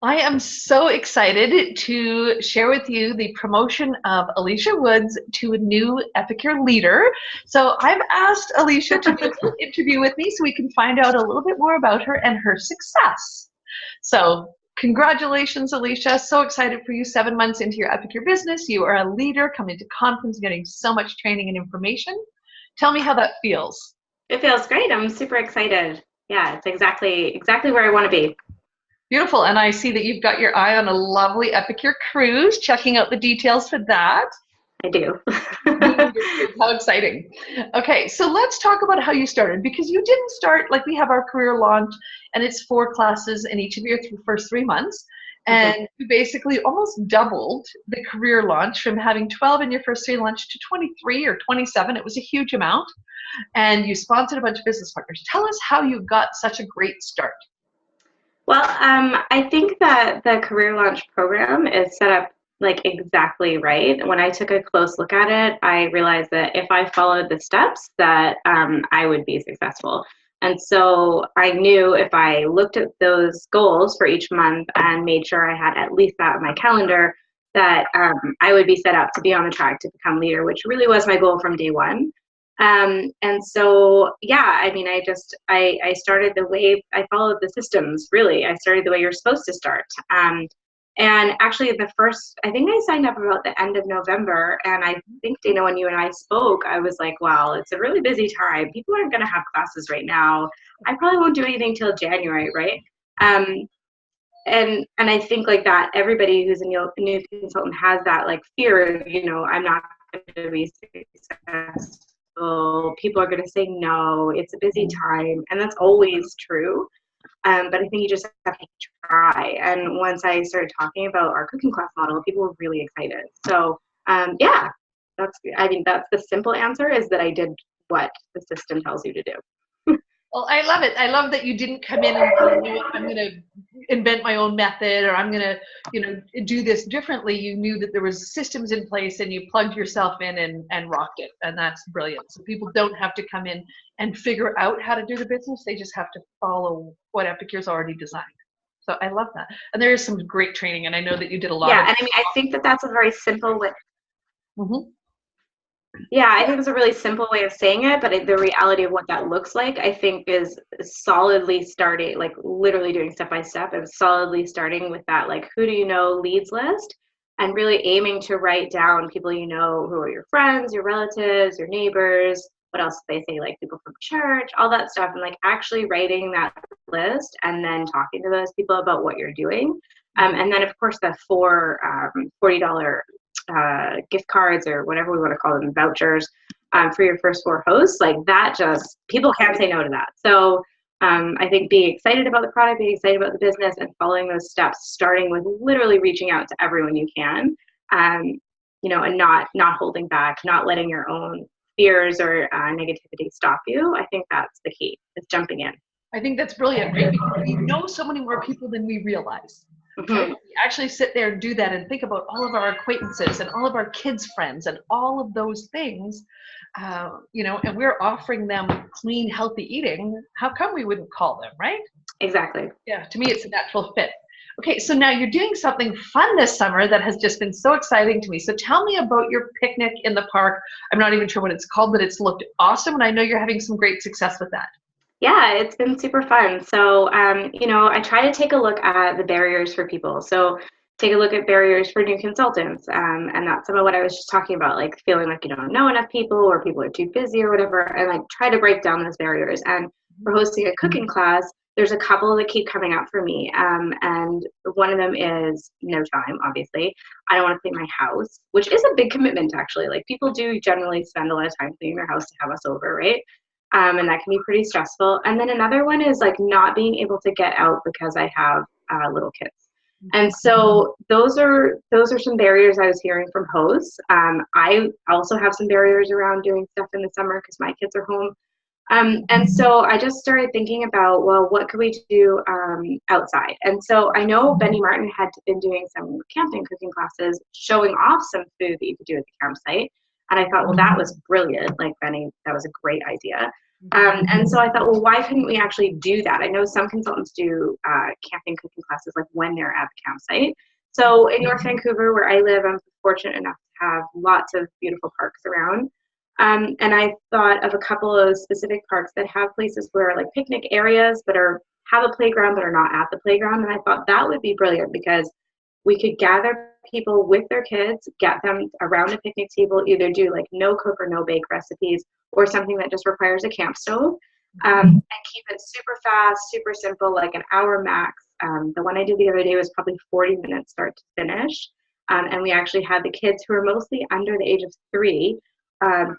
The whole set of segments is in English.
I am so excited to share with you the promotion of Alicia Woods to a new Epicure leader. So I've asked Alicia to do a little interview with me so we can find out a little bit more about her and her success. So congratulations, Alicia. So excited for you 7 months into your Epicure business. You are a leader coming to conference, getting so much training and information. Tell me how that feels. It feels great. I'm super excited. Yeah, it's exactly where I want to be. Beautiful. And I see that you've got your eye on a lovely Epicure cruise, checking out the details for that. I do. How exciting. Okay, so let's talk about how you started, because you didn't start like we have our career launch and it's 4 classes in each of your first 3 months. Mhm. And you basically almost doubled the career launch from having 12 in your first 3 launch to 23 or 27. It was a huge amount. And you sponsored a bunch of business partners. Tell us how you got such a great start. Well, I think that the Career Launch program is set up like exactly right. When I took a close look at it, I realized that if I followed the steps, that I would be successful. And so I knew if I looked at those goals for each month and made sure I had at least that on my calendar, that I would be set up to be on the track to become leader, which really was my goal from day one. And so, yeah, I mean, I started the way I followed the systems, really. I started the way you're supposed to start. And actually I think I signed up about the end of November. And I think, Dana, when you and I spoke, I was like, wow, it's a really busy time. People aren't going to have classes right now. I probably won't do anything till January, right? Um, and I think like that, everybody who's a new consultant has that like fear of, I'm not going to be successful. People are going to say no. It's a busy time, and that's always true. But I think you just have to try. And once I started talking about our cooking class model, people were really excited. So yeah, that's the simple answer, is that I did what the system tells you to do. Well, I love it. I love that you didn't come in and say, you know what, I'm going to invent my own method, or I'm going to, do this differently. You knew that there was systems in place and you plugged yourself in and rocked it. And that's brilliant. So people don't have to come in and figure out how to do the business. They just have to follow what Epicure's already designed. So I love that. And there is some great training. And I know that you did a lot Yeah, of. and I mean, I think that that's a very simple way. Mhm. Yeah, I think it's a really simple way of saying it, but the reality of what that looks like, I think, is solidly starting, like literally doing step by step, and solidly starting with that, like, who do you know leads list, and really aiming to write down people you know who are your friends, your relatives, your neighbors, what else do they say, like people from church, all that stuff, and like actually writing that list and then talking to those people about what you're doing. And then, of course, the $40 gift cards, or whatever we want to call them, vouchers, for your first 4 hosts, like that, just people can't say no to that. So I think being excited about the product, being excited about the business, and following those steps, starting with literally reaching out to everyone you can, um, and not holding back, not letting your own fears or negativity stop you. I think that's the key, is jumping in. I think that's brilliant, right? Because we know so many more people than we realize. Right? Mm-hmm. We actually sit there and do that and think about all of our acquaintances and all of our kids' friends and all of those things, and we're offering them clean, healthy eating. How come we wouldn't call them, right? Exactly. Yeah, to me, it's a natural fit. Okay, so now you're doing something fun this summer that has just been so exciting to me. So tell me about your picnic in the park. I'm not even sure what it's called, but it's looked awesome, and I know you're having some great success with that. Yeah, it's been super fun. So, I try to take a look at the barriers for people. So, take a look at barriers for new consultants. And that's some of what I was just talking about, like feeling like you don't know enough people, or people are too busy or whatever, and like try to break down those barriers. And for hosting a cooking class, there's a couple that keep coming up for me. And one of them is no time, obviously. I don't want to clean my house, which is a big commitment, actually. Like, people do generally spend a lot of time cleaning their house to have us over, right? And that can be pretty stressful. And then another one is like not being able to get out because I have little kids. And so those are some barriers I was hearing from hosts. I also have some barriers around doing stuff in the summer because my kids are home. And so I just started thinking about, well, what could we do outside? And so I know Benny Martin had been doing some camping cooking classes, showing off some food that you could do at the campsite. And I thought, well, that was brilliant. Like, Benny, that was a great idea. And so I thought, well, why couldn't we actually do that? I know some consultants do camping cooking classes like when they're at the campsite. So in North Vancouver, where I live, I'm fortunate enough to have lots of beautiful parks around. And I thought of a couple of specific parks that have places where like picnic areas but have a playground but are not at the playground. And I thought that would be brilliant because we could gather people with their kids, get them around a picnic table, either do like no cook or no bake recipes or something that just requires a camp stove, and keep it super fast, super simple, like an hour max. The one I did the other day was probably 40 minutes start to finish. And we actually had the kids who are mostly under the age of 3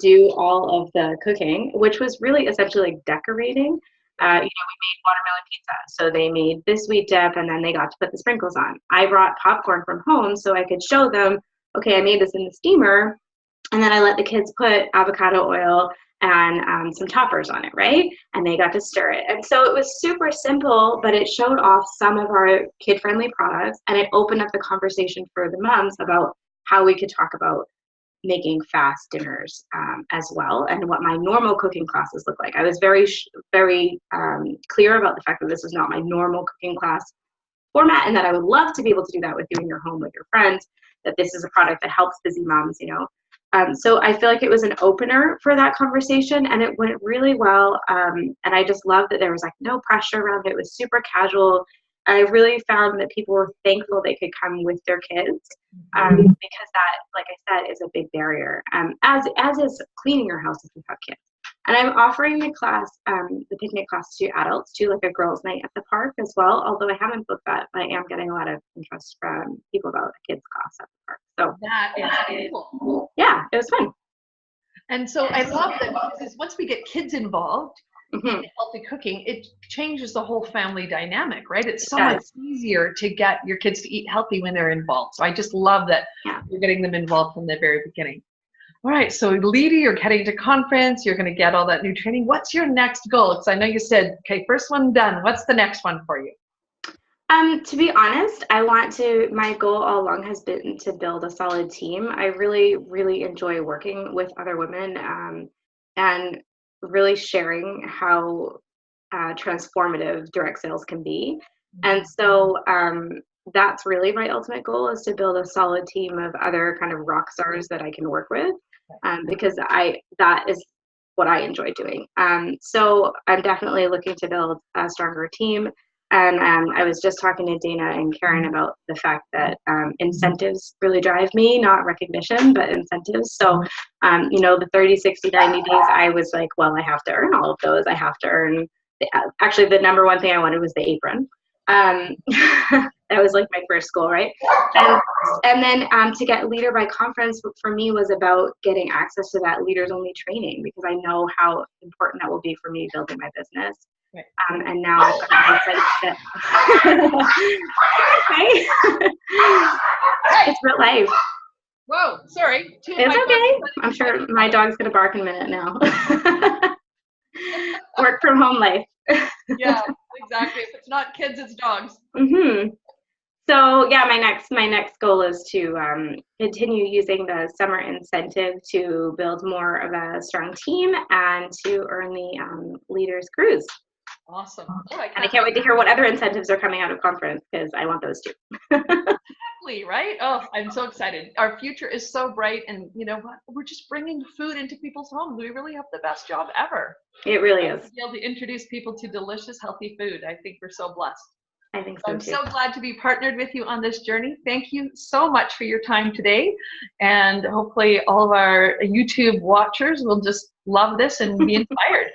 do all of the cooking, which was really essentially like decorating. We made watermelon pizza. So they made this sweet dip and then they got to put the sprinkles on. I brought popcorn from home so I could show them, okay, I made this in the steamer. And then I let the kids put avocado oil and some toppers on it, right? And they got to stir it. And so it was super simple, but it showed off some of our kid-friendly products and it opened up the conversation for the moms about how we could talk about making fast dinners as well, and what my normal cooking classes look like. I was very clear about the fact that this is not my normal cooking class format, and that I would love to be able to do that with you in your home with your friends, that this is a product that helps busy moms, So I feel like it was an opener for that conversation, and it went really well, and I just love that there was like no pressure around it. It was super casual. I really found that people were thankful they could come with their kids, because that, like I said, is a big barrier, as is cleaning your house if you have kids. And I'm offering the class, the picnic class, to adults too, like a girls' night at the park as well. Although I haven't booked that, I am getting a lot of interest from people about a kids' class at the park. So that is cool. Yeah, it was fun. And so I love that because once we get kids involved in healthy cooking, it changes the whole family dynamic, right? It's so much easier to get your kids to eat healthy when they're involved. So I just love that you're getting them involved from the very beginning. All right, so Lady, you're heading to conference, you're going to get all that new training. What's your next goal? Because I know you said, okay, first one done. What's the next one for you? To be honest, my goal all along has been to build a solid team. I really, really enjoy working with other women and really sharing how transformative direct sales can be. And so that's really my ultimate goal, is to build a solid team of other kind of rock stars that I can work with, because that is what I enjoy doing. So I'm definitely looking to build a stronger team. And I was just talking to Dana and Karen about the fact that incentives really drive me, not recognition, but incentives. So, the 30, 60, 90 days, I was like, well, I have to earn all of those. I have to earn, actually the number one thing I wanted was the apron. That was like my first goal, right? And then to get Leader by Conference for me was about getting access to that leaders only training, because I know how important that will be for me building my business. Right. And now I've got an outside fit. It's real life. Whoa, sorry. It's okay. I'm sure my dog's going to bark in a minute now. Work from home life. Yeah, exactly. If it's not kids, it's dogs. So yeah, my next goal is to continue using the summer incentive to build more of a strong team and to earn the Leaders Cruise. Awesome. And I can't wait to hear what other incentives are coming out of conference, because I want those too. Exactly, right? Oh, I'm so excited. Our future is so bright, and you know what? We're just bringing food into people's homes. We really have the best job ever. It really is. To be able to introduce people to delicious, healthy food. I think we're so blessed. I think so I'm too. so glad to be partnered with you on this journey. Thank you so much for your time today. And hopefully all of our YouTube watchers will just love this and be inspired.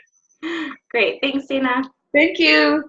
Great. Thanks, Dana. Thank you.